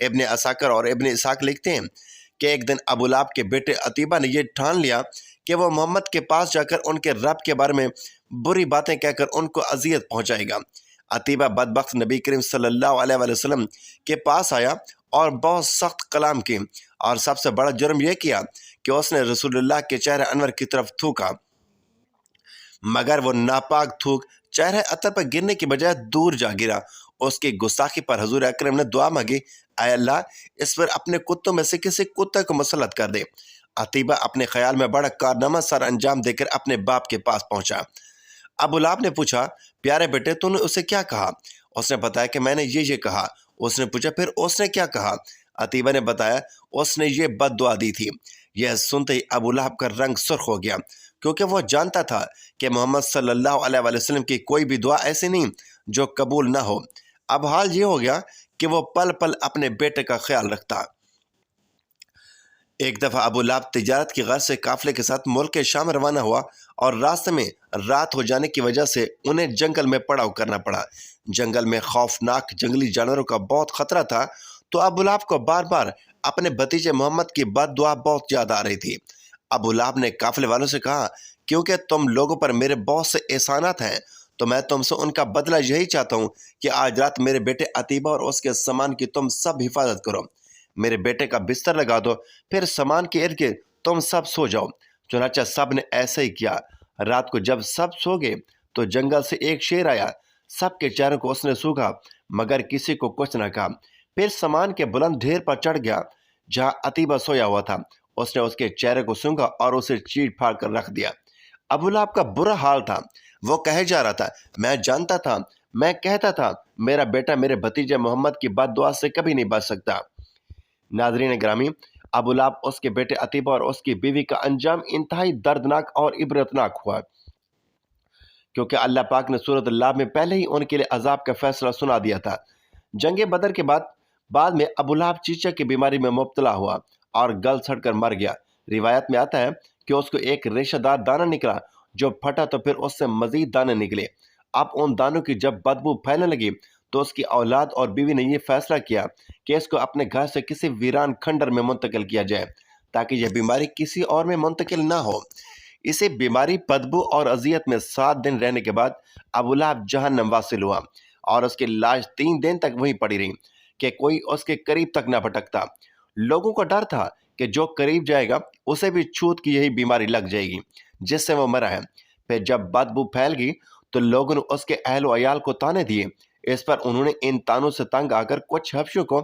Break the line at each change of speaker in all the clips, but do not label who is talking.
ابن اساکر اور ابن اسحاق لکھتے ہیں کہ ایک دن ابو لہب کے بیٹے عتیبہ نے یہ ٹھان لیا کہ وہ محمد کے پاس جا کر ان کے رب کے بارے میں بری باتیں کہہ کر ان کو اذیت پہنچائے گا۔ عتیبہ بدبخت نبی کریم صلی اللہ علیہ وآلہ وسلم کے پاس آیا اور بہت سخت کلام کی، اور سب سے بڑا جرم یہ کیا کہ اس نے رسول اللہ کے چہرے انور کی طرف تھوکا، مگر وہ ناپاک تھوک چہرے عطر پر گرنے کی بجائے دور جا گرا۔ اس کی گستاخی پر حضور اکرم نے دعا مانگی، اے اللہ اس پر اپنے کتوں میں سے کسی کتے کو مسلط کر دے۔ عتیبہ اپنے خیال میں بڑا کارنامہ سر انجام دے کر اپنے باپ کے پاس پہنچا۔ ابو لہب نے پوچھا، پیارے بیٹے تو نے اسے کیا کہا؟ اس نے بتایا کہ میں نے یہ کہا۔ اس نے پوچھا، پھر اس نے کیا کہا؟ عتیبہ نے بتایا، اس نے یہ بد دعا دی تھی۔ یہ سنتے ہی ابو لہب کا رنگ سرخ ہو گیا، کیونکہ وہ جانتا تھا کہ محمد صلی اللہ علیہ وآلہ وسلم کی کوئی بھی دعا ایسی نہیں جو قبول نہ ہو۔ اب حال یہ ہو گیا کہ وہ پل پل اپنے بیٹے کا خیال رکھتا۔ ایک دفعہ ابو لہب تجارت کی غرض سے قافلے کے ساتھ ملک شام روانہ ہوا، اور راستے میں رات ہو جانے کی وجہ سے انہیں جنگل میں پڑاؤ کرنا پڑا۔ جنگل میں خوفناک جنگلی جانوروں کا بہت خطرہ تھا، تو ابو لہب کو بار بار اپنے بھتیجے محمد کی بد دعا بہت یاد آ رہی تھی۔ ابو لہب نے قافلے والوں سے کہا، کیونکہ تم لوگوں پر میرے بہت سے احسانات ہیں تو میں تم سے ان کا بدلہ یہی چاہتا ہوں کہ آج رات میرے بیٹے عتیبہ اور اس کے سامان کی تم سب حفاظت کرو۔ میرے بیٹے کا بستر لگا دو، پھر سامان کے ارد گرد تم سب سو جاؤ۔ چنانچہ سب نے ایسا ہی کیا۔ رات کو جب سب سو گئے تو جنگل سے ایک شیر آیا، سب کے چہروں کو اس نے سونگھا مگر کسی کو کچھ نہ کہا۔ پھر سامان کے بلند ڈھیر پر چڑھ گیا جہاں عتیبہ سویا ہوا تھا، اس نے اس کے چہرے کو سونگھا اور اسے چیڑ پھاڑ کر رکھ دیا۔ ابو لہب کا برا حال تھا، وہ کہے جا رہا تھا، میں جانتا تھا، میں کہتا تھا میرا بیٹا میرے بھتیجے محمد کی بد دعا سے کبھی نہیں بچ سکتا۔ ناظرین گرامی، ابو لہب، اس کے بیٹے عتیبہ اور اس کی بیوی کا انجام انتہائی دردناک اور عبرتناک ہوا، کیونکہ اللہ پاک نے سورۃ اللہب میں پہلے ہی ان کے لیے عذاب کا فیصلہ سنا دیا تھا۔ جنگ بدر کے بعد میں ابو لہب چیچا کی بیماری میں مبتلا ہوا اور گل سڑ کر مر گیا۔ روایت میں آتا ہے کہ اس کو ایک ریشہ دار دانہ نکلا جو پھٹا تو پھر اس سے مزید دانے نکلے۔ اب ان دانوں کی جب بدبو پھیلنے لگی تو اس کی اولاد اور بیوی نے یہ فیصلہ کیا کہ اس کو اپنے گھر سے کسی ویران کھنڈر میں منتقل کیا جائے تاکہ یہ بیماری کسی اور میں منتقل نہ ہو۔ اسی بیماری، بدبو اور اذیت میں 7 دن رہنے کے بعد ابو لہب جہنم واصل ہوا، اور اس کی لاش 3 دن تک وہیں پڑی رہی کہ کوئی اس کے قریب تک نہ بھٹکتا۔ لوگوں کو ڈر تھا کہ جو قریب جائے گا اسے بھی چھوت کی یہی بیماری لگ جائے گی جس سے وہ مرا ہے۔ پھر جب بدبو پھیل گئی تو لوگوں نے اس کے اہل و عیال کو تانے دیے۔ اس پر انہوں نے ان تانوں سے تنگ آ کر کچھ حبشیوں کو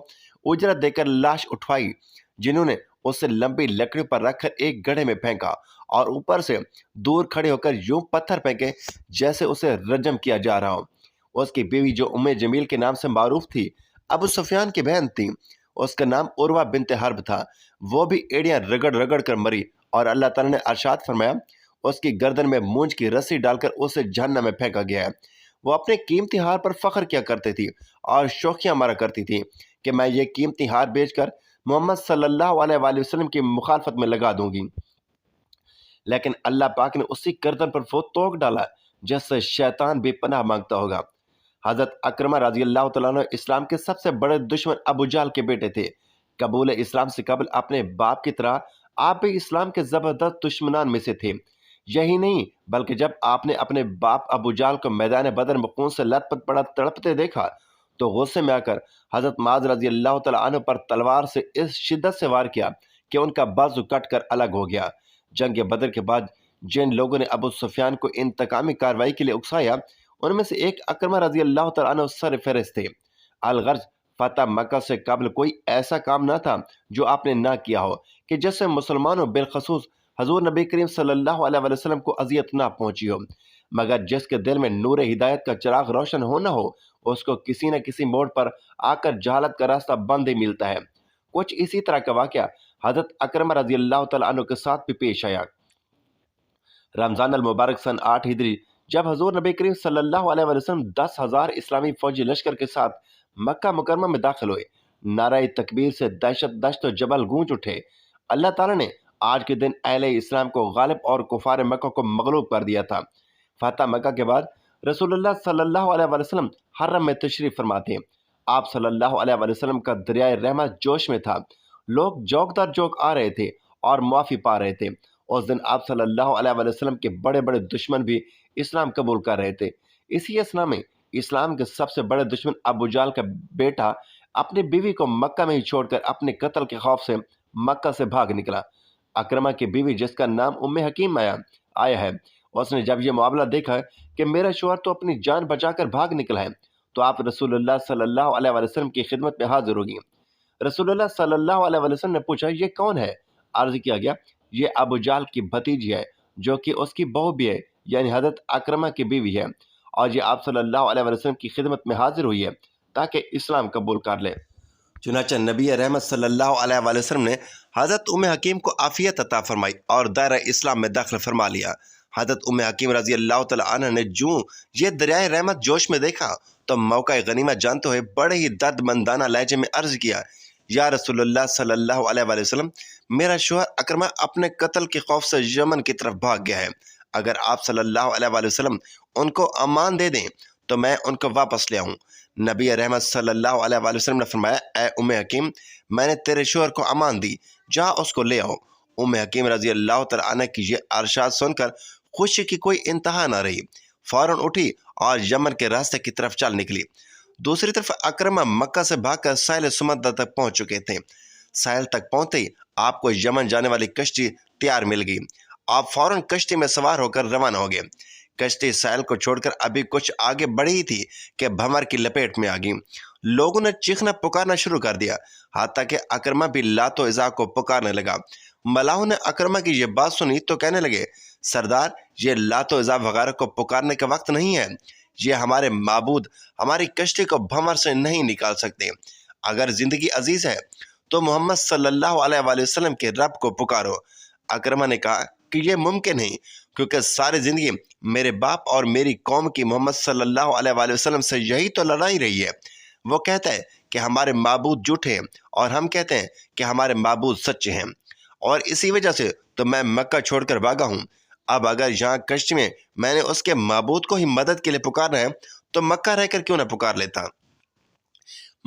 اجرت دے کر لاش اٹھوائی، جنہوں نے اسے لمبی لکڑی پر رکھ کر ایک گڑھے میں پھینکا اور اوپر سے دور کھڑے ہو کر یوں پتھر پھینکے جیسے اسے رجم کیا جا رہا ہو۔ اس کی بیوی جو ام جمیل کے نام سے معروف تھی، ابو سفیان کی بہن تھی، اس کا نام عروہ بنت حرب تھا، وہ بھی ایڑیاں رگڑ رگڑ کر مری، اور اللہ تعالیٰ نے ارشاد فرمایا، اس کی گردن میں مونج کی رسی ڈال کر اسے جہنم میں پھینکا گیا ہے۔ وہ اپنے قیمتی ہار پر فخر کیا کرتی تھی اور شوخیاں مارا کرتی تھی کہ میں یہ قیمتی ہار بیچ کر محمد صلی اللہ علیہ وآلہ وسلم کی مخالفت میں لگا دوں گی، لیکن اللہ پاک نے اسی گردن پر وہ توق ڈالا جس سے شیطان بھی پناہ مانگتا ہوگا۔ حضرت اکرمہ رضی اللہ تعالیٰ عنہ اسلام کے سب سے بڑے دشمن ابو جہل کے بیٹے تھے۔ قبول اسلام سے قبل اپنے باپ کی طرح آپ بھی اسلام کے زبردست دشمنان میں سے تھے۔ یہی نہیں بلکہ جب آپ نے اپنے باپ ابو جہل کو میدان بدر میں خون سے لت پت پڑا تڑپتے دیکھا تو غصے میں آ کر حضرت معاذ رضی اللہ تعالیٰ عنہ پر تلوار سے اس شدت سے وار کیا کہ ان کا بازو کٹ کر الگ ہو گیا۔ جنگ بدر کے بعد جن لوگوں نے ابو سفیان کو انتقامی کارروائی کے لیے اکسایا، ان میں سے ایک اکرمہ رضی اللہ تعالیٰ عنہ سر فہرست تھے۔ الغرض فتح مکہ سے قبل کوئی ایسا کام نہ تھا جو آپ نے نہ کیا ہو کہ جس سے مسلمانوں بالخصوص حضور نبی کریم صلی اللہ علیہ وآلہ وسلم کو اذیت نہ پہنچی ہو، مگر جس کے دل میں نور ہدایت کا چراغ روشن ہونا ہو اس کو کسی نہ کسی موڑ پر آ کر جہالت کا راستہ بند ہی ملتا ہے۔ کچھ اسی طرح کا واقعہ حضرت اکرمہ رضی اللہ تعالیٰ عنہ کے ساتھ بھی پیش آیا۔ رمضان المبارک سن 8 ہجری جب حضور نبی کریم صلی اللہ علیہ وسلم 10,000 اسلامی فوجی لشکر کے ساتھ مکہ مکرمہ میں داخل ہوئے، نعرہ تکبیر سے دشت و جبل گونج اٹھے۔ اللہ تعالیٰ نے آج کے دن اہل اسلام کو غالب اور کفار مکہ کو مغلوب کر دیا تھا۔ فتح مکہ کے بعد رسول اللہ صلی اللہ علیہ وسلم حرم میں تشریف فرما تھے۔ آپ صلی اللہ علیہ وآلہ وسلم کا دریائے رحمت جوش میں تھا۔ لوگ جوک در جوک آ رہے تھے اور معافی پا رہے تھے۔ اس دن آپ صلی اللہ علیہ وآلہ وسلم کے بڑے بڑے دشمن بھی اسلام قبول کر رہے تھے۔ اسی اسنا میں اسلام کے سب سے بڑے دشمن ابو جال کا بیٹا اپنی بیوی کو مکہ میں ہی چھوڑ کر اپنے قتل کے خوف سے مکہ سے بھاگ نکلا۔ اکرمہ کی بیوی جس کا نام ام حکیم آیا ہے، اس نے جب یہ معاملہ دیکھا کہ میرا شوہر تو اپنی جان بچا کر بھاگ نکلا ہے، تو آپ رسول اللہ صلی اللہ علیہ وآلہ وسلم کی خدمت میں حاضر ہوگی۔ رسول اللہ صلی اللہ علیہ وآلہ وسلم نے پوچھا، یہ کون ہے؟ عرض کیا گیا، یہ ابو جال کی بھتیجی ہے جو کہ اس کی بہو بھی ہے، یعنی حضرت اکرمہ کی بیوی ہے، اور یہ آپ صلی اللہ علیہ وآلہ وسلم کی خدمت میں حاضر ہوئی ہے تاکہ اسلام قبول کر لے۔ چنانچہ نبی رحمت صلی اللہ علیہ وآلہ وسلم نے حضرت ام حکیم کو عافیت عطا فرمائی اور دائرہ اسلام میں داخل فرما لیا۔ حضرت ام حکیم رضی اللہ تعالی عنہ نے جو یہ دریائے رحمت جوش میں دیکھا تو موقع غنیمت جانتے ہوئے بڑے ہی درد مندانہ لہجے میں عرض کیا، یا رسول اللہ صلی اللہ علیہ وآلہ وسلم، میرا شوہر اکرمہ اپنے قتل کے خوف سے یمن کی طرف بھاگ گیا ہے۔ اگر آپ صلی اللہ علیہ وآلہ وسلم ان کو امان دے دیں تو میں ان کو واپس لے آؤں۔ نبی رحمت صلی اللہ علیہ وآلہ وسلم نے فرمایا، اے ام حکیم، میں نے تیرے شوہر کو امان دی، جا اس کو لے آؤ۔ ام حکیم رضی اللہ تعالی عنہ کی یہ ارشاد سن کر خوشی کی کوئی انتہا نہ رہی، فوراً اٹھی اور یمن کے راستے کی طرف چل نکلی۔ دوسری طرف اکرمہ مکہ سے بھاگ کر ساحل سمندر تک پہنچ چکے تھے۔ ساحل تک پہنچتے ہی آپ کو یمن جانے والی کشتی تیار مل گئی۔ آپ فوراً کشتی میں سوار ہو کر روانہ ہو گئے۔ کشتی ساحل کو چھوڑ کر ابھی کچھ آگے بڑھی ہی تھی کہ بھنور کی لپیٹ میں آ گئی۔ لوگوں نے چیخنا پکارنا شروع کر دیا، حتیٰ کہ اکرمہ بھی لات و عزا کو پکارنے لگا۔ ملاحوں نے اکرمہ کی یہ بات سنی تو کہنے لگے، سردار، یہ لات و عزا وغیرہ کو پکارنے کا وقت نہیں ہے، یہ ہمارے معبود ہماری کشتی کو بھنور سے نہیں نکال سکتے۔ اگر زندگی عزیز ہے تو محمد صلی اللہ علیہ وآلہ وسلم کے رب کو پکارو۔ اکرمہ نے کہا کہ یہ ممکن نہیں، کیونکہ ساری زندگی میرے باپ اور میری قوم کی محمد صلی اللہ علیہ وآلہ وسلم سے یہی تو لڑائی رہی ہے۔ وہ کہتا ہے کہ ہمارے معبود جھوٹے ہیں اور ہم کہتے ہیں کہ ہمارے معبود سچے ہیں، اور اسی وجہ سے تو میں مکہ چھوڑ کر بھاگا ہوں۔ اب اگر یہاں کشتی میں نے اس کے معبود کو ہی مدد کے لیے پکارنا ہے تو مکہ رہ کر کیوں نہ پکار لیتا۔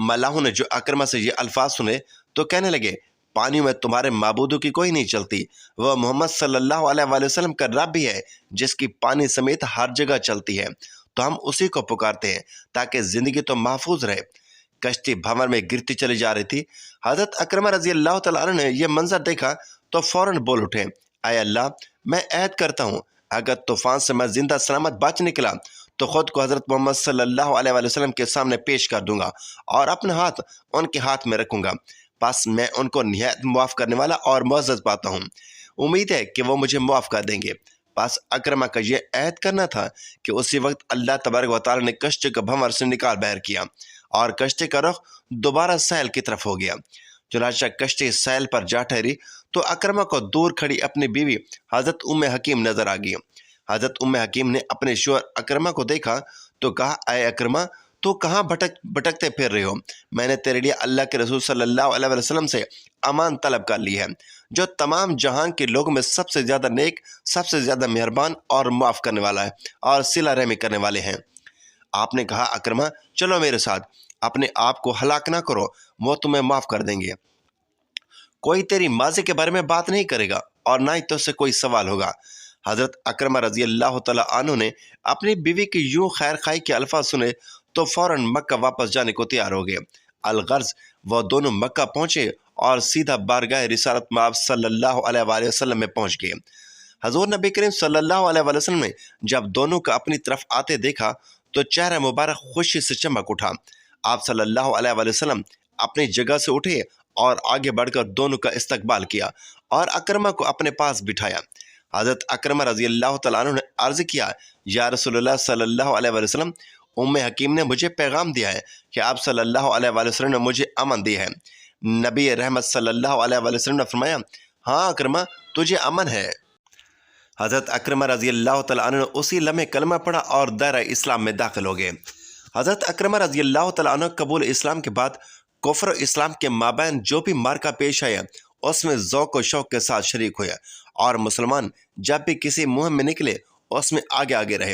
ملاحوں نے جو اکرمہ سے یہ الفاظ سنے تو کہنے لگے، پانی میں تمہارے معبودوں کی کوئی نہیں چلتی، وہ محمد صلی اللہ علیہ وآلہ وسلم کا رب بھی ہے جس کی پانی سمیت ہر جگہ چلتی ہے، تو ہم اسی کو پکارتے ہیں تاکہ زندگی تو محفوظ رہے۔ کشتی بھنور میں گرتی چلی جا رہی تھی۔ حضرت اکرمہ رضی اللہ تعالیٰ عنہ نے یہ منظر دیکھا تو فوراً بول اٹھے، اے اللہ، میں عہد کرتا ہوں اگر طوفان سے میں زندہ سلامت بچ نکلا تو خود کو حضرت محمد صلی اللہ علیہ وآلہ وسلم کے سامنے پیش کر دوں گا اور اپنا ہاتھ ان کے ہاتھ میں رکھوں گا، بس میں ان کو نہایت معاف کرنے والا اور معزز پاتا ہوں، امید ہے کہ وہ مجھے معاف کر دیں گے۔ بس اکرمہ کا یہ عہد کرنا تھا کہ اسی وقت اللہ تبارک و تعالیٰ نے کشتی کو بھنور سے نکال باہر کیا اور کشتی کا رخ دوبارہ ساحل کی طرف ہو گیا۔ چنانچہ کشتی ساحل پر جا ٹھہری تو اکرمہ کو دور کھڑی اپنی بیوی حضرت ام حکیم نظر آ گئی۔ حضرت ام حکیم نے اپنے شوہر اکرمہ کو دیکھا تو کہا، اے اکرمہ، تو کہاں بھٹکتے پھر رہے ہو؟ میں نے تیرے لیے اللہ کے رسول صلی اللہ علیہ وسلم سے امان طلب کر لی ہے، جو تمام جہان کے لوگوں میں سب سے زیادہ نیک، سب سے زیادہ مہربان اور معاف کرنے والا ہے اور صلہ رحمی کرنے والے ہیں۔ آپ نے کہا، اکرمہ، چلو میرے ساتھ، اپنے آپ کو ہلاک نہ کرو، وہ تمہیں معاف کر دیں گے۔ کوئی تیری ماضی کے بارے میں بات نہیں کرے گا اور نہ ہی تو سے کوئی سوال ہوگا۔ حضرت اکرمہ رضی اللہ تعالیٰ عنہ نے اپنی بیوی کی یوں خیر خواہی کے الفاظ سنے تو فوراً مکہ واپس جانے کو تیار ہو گئے۔ الغرض وہ دونوں مکہ پہنچے اور سیدھا بارگاہ رسالت مآب صلی اللہ علیہ وآلہ وسلم میں پہنچ گئے۔ حضور نبی کریم صلی اللہ علیہ وآلہ وسلم نے جب دونوں کو اپنی طرف آتے دیکھا تو چہرہ مبارک خوشی سے چمک اٹھا۔ آپ صلی اللہ علیہ وآلہ وسلم اپنی جگہ سے اٹھے اور آگے بڑھ کر دونوں کا استقبال کیا اور اکرمہ کو اپنے پاس بٹھایا۔ حضرت اکرمہ رضی اللہ تعالیٰ عنہ نے عرض کیا، یا رسول اللہ صلی اللہ علیہ وآلہ وسلم، ام حکیم نے مجھے پیغام دیا ہے کہ آپ صلی اللہ علیہ وآلہ وسلم نے مجھے امن دی ہے۔ نبی رحمت صلی اللہ علیہ وآلہ وسلم نے فرمایا، ہاں اکرمہ، تجھے امن ہے۔ حضرت اکرمہ رضی اللہ تعالیٰ عنہ نے اسی لمحے کلمہ پڑھا اور دائرہ اسلام میں داخل ہو گئے۔ حضرت اکرمہ رضی اللہ تعالیٰ عنہ قبول اسلام کے بعد کفر و اسلام کے مابین جو بھی مارکہ پیش آیا اس میں ذوق و شوق کے ساتھ شریک ہویا، اور مسلمان جب بھی کسی مہم میں نکلے اس میں آگے آگے رہے۔